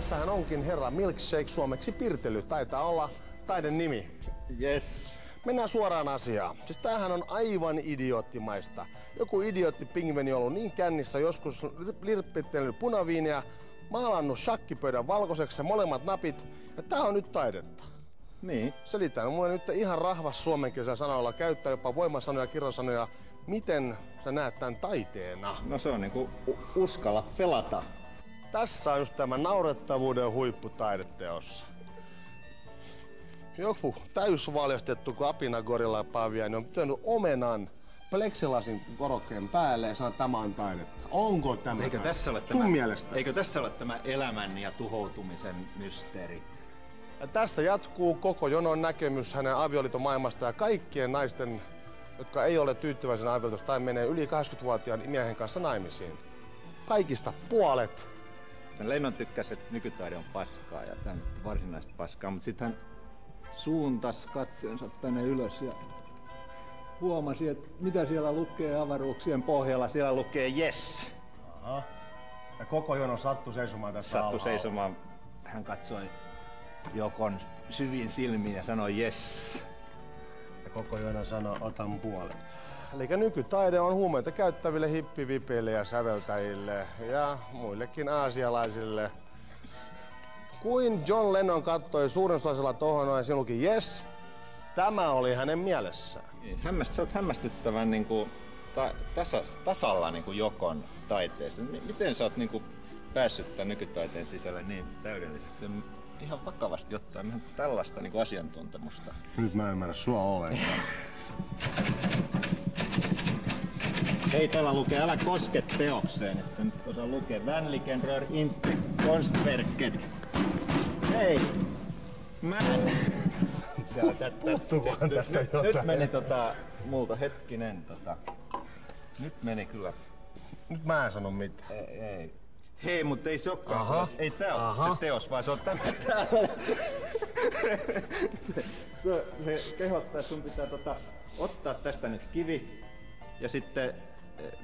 tässähän onkin herra Milkshake, suomeksi Pirtely. Taitaa olla taiden nimi. Yes. Mennään suoraan asiaan. Siis tämähän on aivan idioottimaista. Joku idiootti pingveni on ollut niin kännissä joskus lirppittelnyt punaviiniä, maalannut shakkipöydän valkoiseksi ja molemmat napit. Ja tää on nyt taidetta. Niin. Selitän mulle nyt ihan rahvas suomenkielisellä sanoilla, käyttää jopa voimasanoja ja kirosanoja. Miten sä näet tän taiteena? No se on niinku uskalla pelata. Tässä on just tämä naurettavuuden huippu taideteossa. Joku täysvaljastettu apina gorilla paviainen on työnyt omenan pleksilasin korokkeen päälle ja sanoo, että tämä on taidetta. Onko tämä Eikö tässä ole sun mielestä? Eikö tässä ole tämä elämän ja tuhoutumisen mysteeri? Ja tässä jatkuu koko jonon näkemys hänen avioliiton maailmasta ja kaikkien naisten, jotka ei ole tyytyväisen avioliitosta tai menee yli 80-vuotiaan miehen kanssa naimisiin. Kaikista puolet. Lennon tykkäsi, että nykytaide on paskaa ja tämä on varsinaista paskaa, mutta sitten hän suuntasi katseensa tänne ylös ja huomasi, että mitä siellä lukee avaruuksien pohjalla. Siellä lukee yes. Aha. Ja koko jono sattui seisomaan tässä Sattui seisomaan. Hän katsoi Jokon syviin silmiin ja sanoi yes. Ja koko jono sanoi, otan puolen. Eli nykytaide on huumeita käyttäville hippivipeille ja säveltäjille ja muillekin aasialaisille. Kuin John Lennon kattoi suurennuslaisella tohon noin, siinä luki yes, tämä oli hänen mielessään. Sä oot hämmästyttävän niinku, tasalla niinku Jokon taiteesta. Miten sä oot niinku päässyt tämän nykytaiteen sisälle niin täydellisesti? Ihan vakavasti ottaen tällaista niinku asiantuntemusta. Nyt mä en ymmärrä sua ollenkaan. Hei, täällä lukee, älä koske teokseen, että sä nyt osaa lukea. Vänliken rör inte konstverket. Hei! Mä en... Puuttuukohan tästä jotain? Nyt meni multa hetkinen Nyt meni kyllä. Nyt mä en sano mitään. Ei. Hei, mutta ei se olekaan. Ei tää ole se teos, vaan se on tämä täällä. Se kehottaa, että sun pitää ottaa tästä nyt kivi ja sitten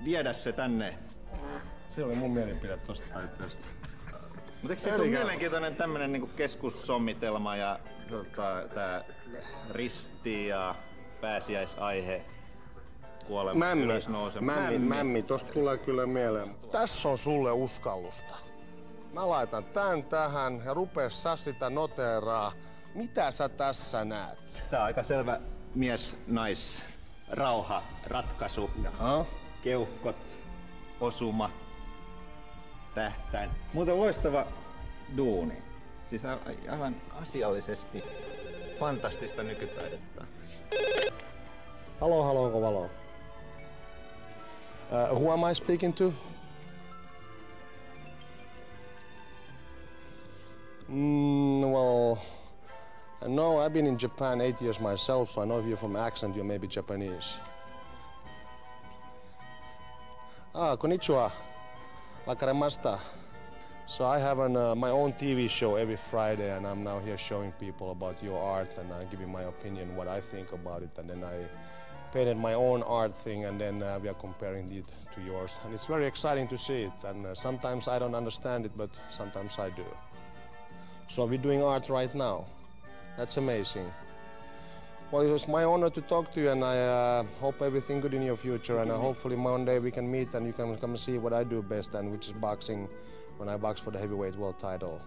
viedä se tänne. Se oli mun mielipide tosta taiteesta. Mutta eikö se ole mielenkiintoinen tämmönen niinku keskussommitelma ja tää risti ja pääsiäisaihe, kuolema, ylösnouse. Mämmi, tosta tulee kyllä mieleen. Tässä on sulle uskallusta. Mä laitan tän tähän ja rupees sä sitä noteeraa. Mitä sä tässä näet? Tää on aika selvä mies-nais-rauha ratkaisu. Jaha. Keuhkot, osuma, tähtäin. Muuten loistava duuni. Siis aivan asiallisesti fantastista nykytaidetta. Halo, onko valo? Who am I speaking to? Well, no, I've been in Japan 8 years myself, so I know if you're from accent, you're maybe Japanese. Konnichiwa. Wakarimashita. So I have my own TV show every Friday, and I'm now here showing people about your art and giving my opinion, what I think about it, and then I painted my own art thing, and then we are comparing it to yours, and it's very exciting to see it. And sometimes I don't understand it, but sometimes I do. So we're doing art right now. That's amazing. Well, it was my honor to talk to you, and I hope everything good in your future, and hopefully one day we can meet and you can come and see what I do best, and which is boxing, when I box for the heavyweight world title.